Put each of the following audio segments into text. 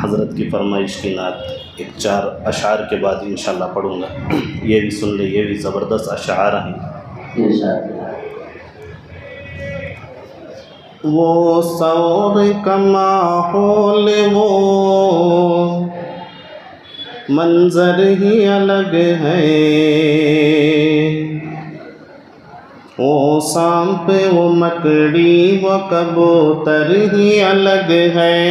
حضرت کی فرمائش کی نعت ایک 4 اشعار کے بعد انشاءاللہ پڑھوں گا. یہ بھی سن لے، یہ بھی زبردست اشعار ہیں. وہ سور کا ماحول، وہ منظر ہی الگ ہے، وہ سانپ وہ مکڑی وہ کبوتر ہی الگ ہے.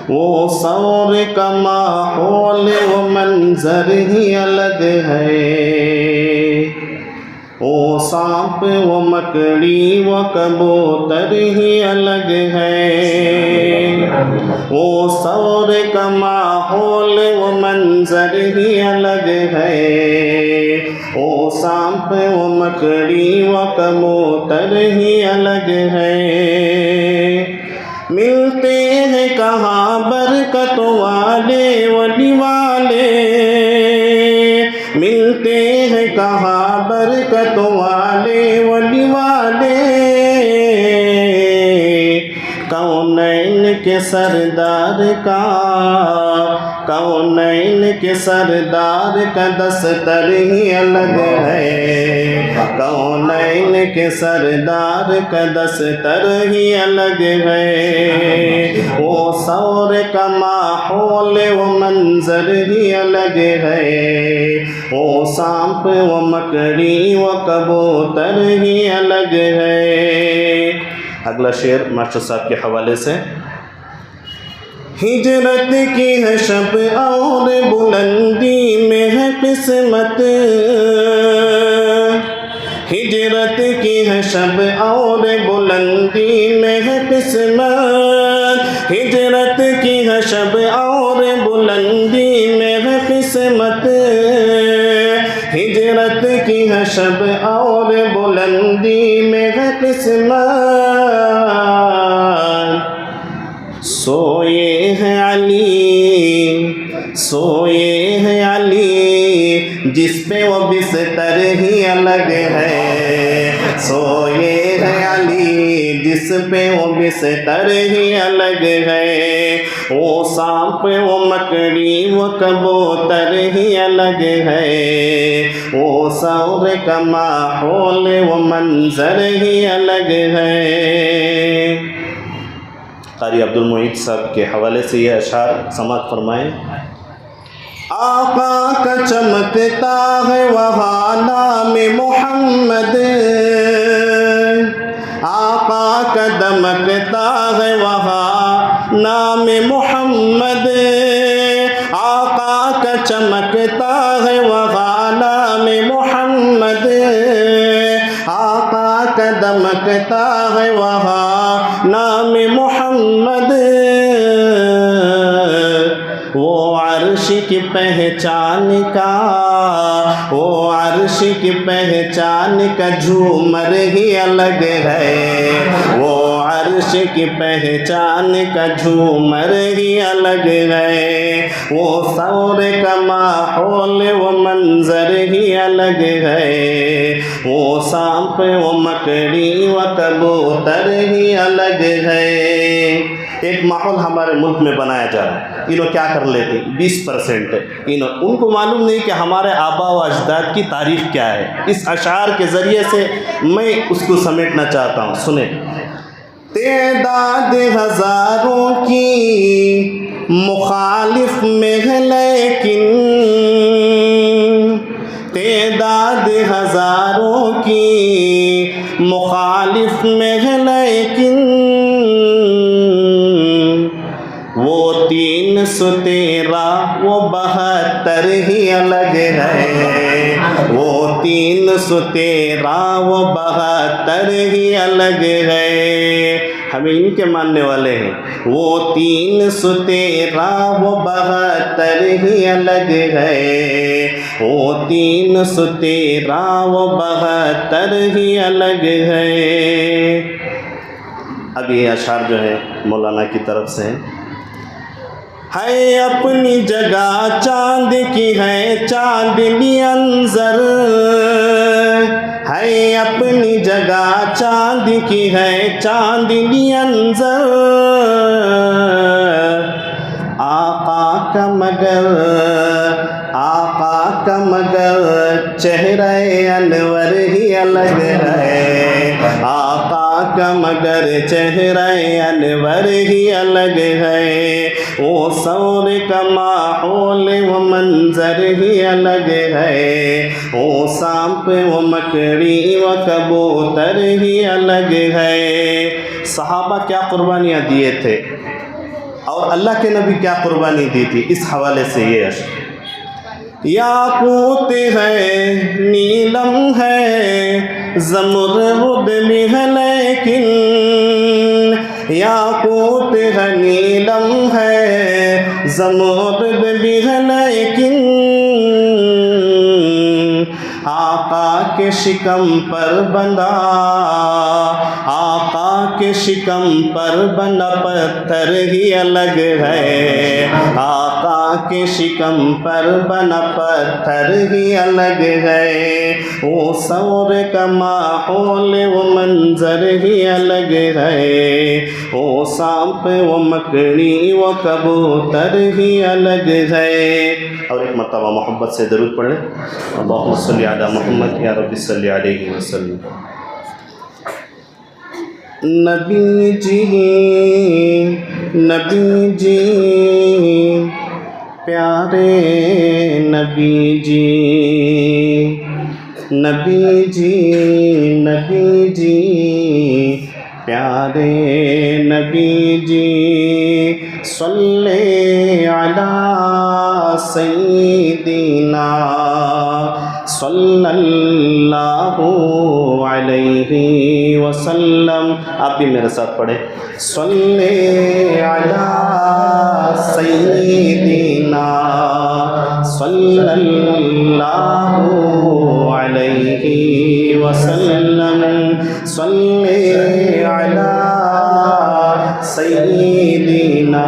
وہ سور کا ماحول، وہ منظر ہی الگ ہے، وہ سانپ وہ مکڑی وہ کبوتر ہی الگ ہے. وہ سور کا ماحول، وہ منظر ہی الگ ہے، وہ سانپ وہ مکڑی وہ کبوتر ہی الگ ہے. ملتے ہیں کہاں برکت والے ولی والے، ملتے ہیں کہاں برکت والے ولی والے، کونین کے سردار کا، کونین کے سردار کا دستر ہی الگ ہے، کونین کے سردار کا دستر ہی الگ ہے. وہ سور کا ماحول، وہ منظر ہی الگ ہے، وہ سانپ وہ مکڑی وہ کبوتر ہی الگ ہے. اگلا شعر ماسٹر صاحب کے حوالے سے. ہجرت کی ہے شب اور بلندی میں ہے قسمت، ہجرت کی ہے شب اور بلندی میں ہے قسمت، ہجرت کی ہے شب اور بلندی میں ہے قسمت، ہجرت کی ہے شب اور بلندی میں ہے قسمت. سوئے ہیں علی، سوئے ہیں علی جس پہ وہ بستر ہی الگ ہے، سوئے ہیں علی جس پہ وہ بستر ہی الگ ہے. وہ سانپ وہ مکڑی وہ کبوتر ہی الگ ہے، وہ سور کا ماحول وہ منظر ہی الگ ہے. قاری عبد المعید صاحب کے حوالے سے یہ اشعار سماعت فرمائیں. آقا کا چمکتا ہے وہاں نام محمد، آقا کا دمکتا ہے وہاں نام محمد، آقا کا چمکتا ہے وہاں نام محمد، آقا کا دمکتا ہے وہاں نام محمد. وہ عرش کی پہچان کا، وہ عرش کی پہچان کا جھومر ہی الگ ہے، وہ عرش کی پہچان کا جھومر ہی الگ ہے. وہ سور کا ماحول وہ منظر ہی الگ ہے، وہ سانپ وہ مکڑی وہ کبوتر ہی الگ ہے. ایک ماحول ہمارے ملک میں بنایا جا رہا ہے. یہ لوگ کیا کر لیتے 20% ان کو معلوم نہیں کہ ہمارے آبا و اجداد کی تاریخ کیا ہے. اس اشعار کے ذریعے سے میں اس کو سمیٹنا چاہتا ہوں. سنیں. تعداد ہزاروں کی مخالف میں ہے لیکن، تعداد ہزاروں کی مخالف میں ہے لیکن، وہ 313 وہ 72 ہی الگ ہے، وہ 313 وہ 72 ہی الگ ہے. ہم ان کے ماننے والے ہیں. وہ 313 وہ 72 ہی الگ ہے، وہ 313 وہ 72 ہی الگ ہے. اب یہ اشعار جو ہے مولانا کی طرف سے ہے اپنی جگہ چاند کی ہے چاندنی انظر، ہے اپنی جگہ چاند کی ہے چاندنی انظر، کا مگر آقا کا مگر چہرہ انور ہی الگ ہے، آقا کا مگر چہرہ انور ہی الگ ہے، وہ سور کا ماحول و منظر ہی الگ ہے، وہ سانپ و مکڑی و کبوتر ہی الگ ہے۔ صحابہ کیا قربانیاں دیے تھے اور اللہ کے نبی کیا قربانی دی تھی، اس حوالے سے یہ اشعار: یاقوت ہے نیلم ہے زمرد بھی ہے لیکن، یاقوت ہے نیلم ہے زمرد بھی ہے لیکن، آقا کے شکم پر بندھا، آقا کے شکم پر بنا پتھر ہی الگ ہے، آقا کے شکم پر بنا پتھر ہی الگ ہے، وہ سور کا ماحول و منظر ہی الگ ہے، وہ سانپ و مکڑی و کبوتر ہی الگ ہے۔ اور ایک مرتبہ محبت سے درود پڑھ لیں: اللہم صلی علی محمد یا رب صلی علیہ وسلم۔ نبی جی نبی جی پیارے نبی جی، نبی جی نبی جی پیارے نبی جی، صلی علی سیدنا صلی اللہ علیہ وسلم۔ آپ بھی میرے ساتھ پڑھیں: صلی علی سیدنا صلی اللہ علیہ وسلم، صلی علی سیدنا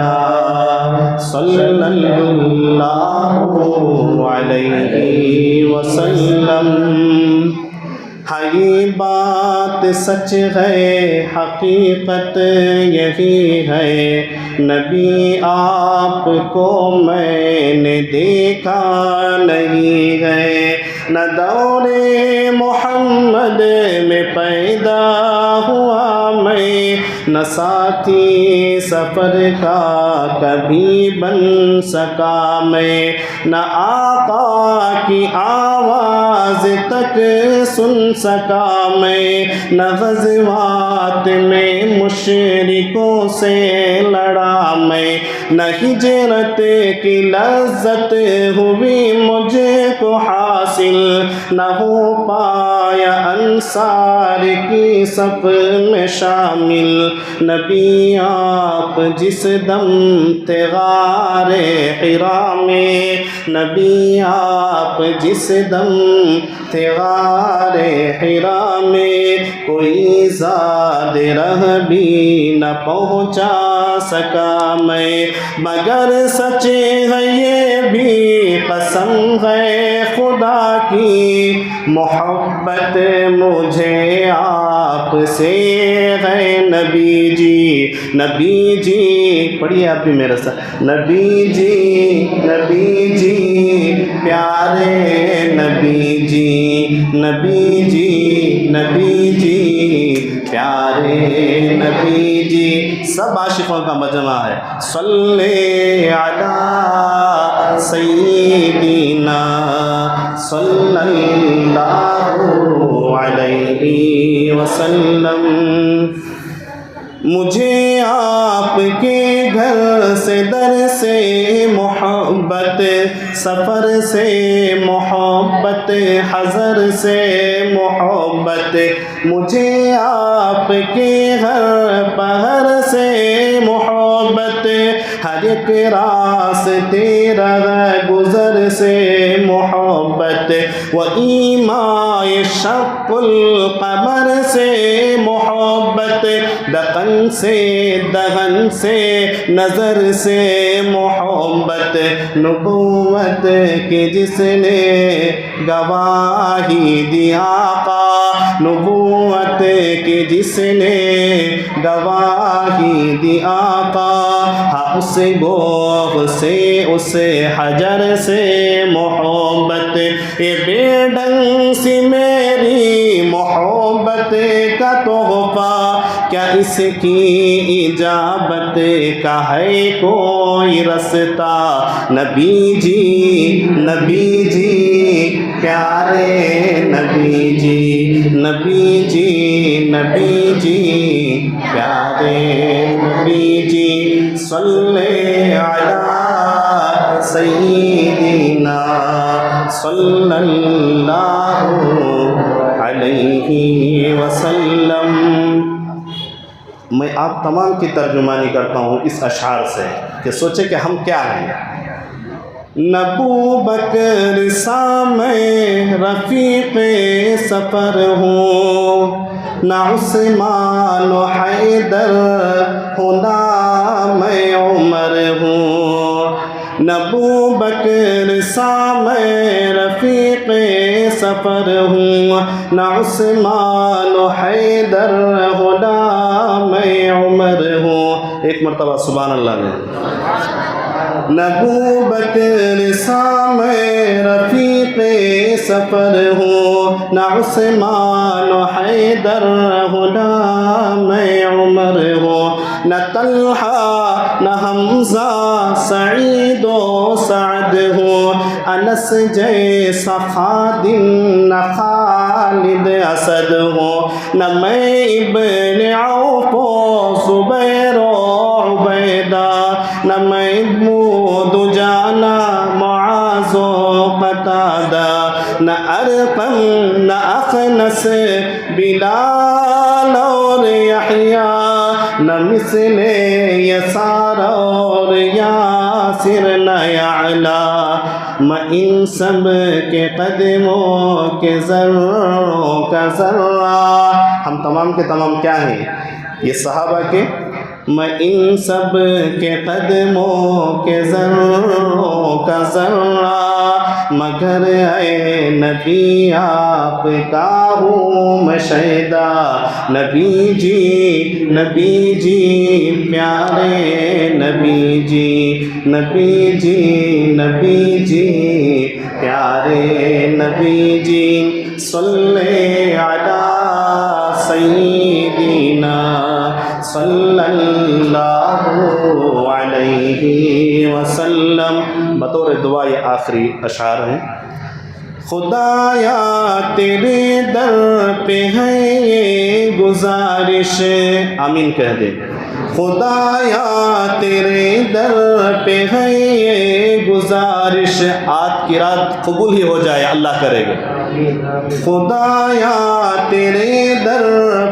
صلی اللہ علیہ وسلم۔ ہاں یہ بات سچ ہے، حقیقت یہی ہے، نبی آپ کو میں نے دیکھا نہیں ہے، نہ دور محمد میں پیدا ہوا میں، نہ ساتھی سفر کا کبھی بن سکا میں، نہ آقا کی آواز تک سن سکا میں، نہ غزوات میں مشرکوں سے لڑا میں، نہ ہجرت کی لذت ہوئی مجھے کو حاصل، نہ ہو پایا انصار کی صف میں شامل، نبی آپ جس دم تھے غار حرا میں، نبی آپ جس دم تھے غار حرا میں، کوئی زاد رہ بھی نہ پہنچا سکا میں، مگر سچے ہے یہ بھی قسم ہے خدا کی، محبت مجھے آپ سے ہے نبی جی، نبی جی پڑھیے آپ بھی میرے ساتھ: نبی جی نبی جی پیارے نبی جی، نبی جی نبی جی پیارے نبی جی، سب عاشقوں کا مجمع ہے۔ صلی علی سیدنا صلی اللہ علیہ وسلم۔ مجھے آپ کے گھر سے در سے محبت، سفر سے محبت، حضر سے محبت، مجھے آپ کے گھر پہر سے محبت، ہر ایک راستے رہ گزر سے محبت، محبت، و ایمائے شق القمر سے محبت، دقن سے دہن سے نظر سے محبت، نبوت کی جس نے گواہی دی آقا، نبوت کی جس نے گواہی دی آقا، ہاں اس گوہ سے اس حجر سے محبت، یہ بے ڈنگ سی میری محبت کا تحفہ، کیا اس کی اجابت کا ہے کوئی رستہ؟ نبی جی پیارے نبی جی، نبی جی پیارے نبی جی، صلی علی سیدنا صلی اللہ علیہ وسلم۔ میں آپ تمام کی ترجمانی کرتا ہوں اس اشعار سے کہ سوچے کہ ہم کیا ہیں۔ نہ ابو بکر سا میں رفیق سفر ہوں، نہ عثمان و حیدر ہوں، نہ میں عمر ہوں، نہ ابو بکر سا میں رفیق سفر ہوں، نہ عثمان و حیدر ہوں، نہ میں عمر ہوں۔ ایک مرتبہ سبحان اللہ نے۔ نہ ابو بکر سا میں رفیق سفر ہوں، نہ عثمان و حیدر ہوں، نہ میں عمر ہوں، نہ طلحہ نہ حمزہ سعید و سعد ہوں، انس جیسا خادم نہ خالد اسد ہوں، نہ میں ابن عوف و زبیر و عبیدہ، نہ میں دجانہ معاذ و قتادہ، نہ ارقم نہ اخنس بلال اور یحییٰ، نہ مثل یسار اور یاسر نہ یعلا، میں ان سب کے قدموں کے ذروں کا ذرہ۔ ہم تمام کے تمام کیا ہیں؟ یہ صحابہ کے۔ میں ان سب کے قدموں کے ذروں کا ذرہ، مگر اے نبی آپ کا ہوں میں شیدا۔ نبی جی پیارے نبی جی پیارے نبی جی، صلی علی سیدنا صلی اللہ علیہ وسلم۔ بطور دعا یہ آخری اشعار ہیں۔ خدایا تیرے در پہ ہے یہ گزارش، آمین کہہ دے۔ خدایا تیرے در پہ ہے یہ گزارش، آج کی رات قبول ہی ہو جائے، اللہ کرے گا۔ خدایا تیرے در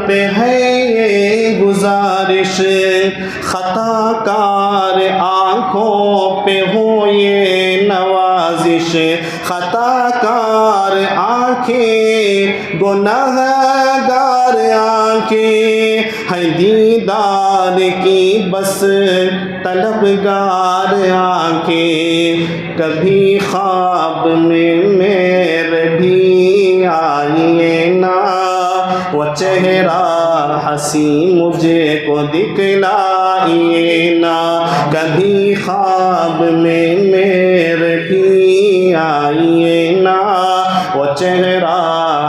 پہ ہے یہ گزارش، خطا کار آنکھوں پہ ہو یہ نوازش، خطا کار آنکھیں گناہ گار آنکھیں، ہیں دیدار کی بس طلبگار آنکھیں، کبھی خواب میں میرے بھی آئیے نا، وہ چہرہ ہنسی مجھے کو دکھلائیے نا، کبھی خواب میں میرے بھی آئیے نا، وہ چہرہ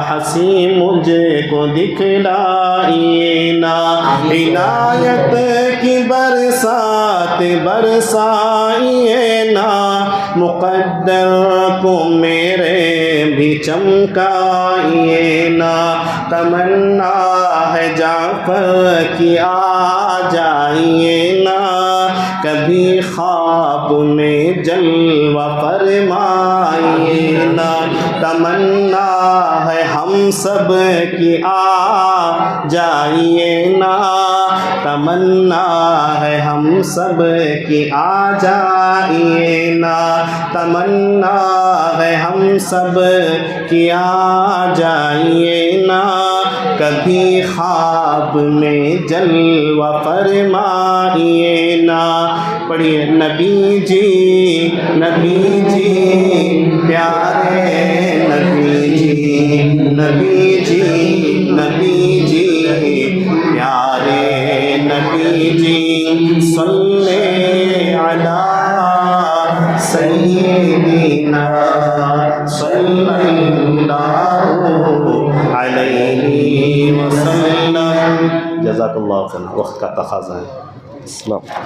ہنسی مجھے کو دکھلائیے نا، عنایت کی برسات برسائیے نا، مقدر کو میرے بھی چمکائیے نا، تمنا ہے جعفر کی آ جائیے نا، کبھی خواب میں جلوہ فرمائیے نا، تمنا ہے ہم سب کی آ جائیے نا، تمنا ہے ہم سب کی آ جائیے نا، تمنا ہے ہم سب کی آ جائیے نا، کبھی خواب میں جلوہ فرمائیے نا۔ پڑھیے نبی جی، نبی جی پیارے نبی جی، نبی جی، نبی جی پیارے نبی جی، صلی علی سیدنا صلی اللہ علیہ وسلم۔ جزاک اللہ خیر، وقت کا تقاضا ہے۔ السلام۔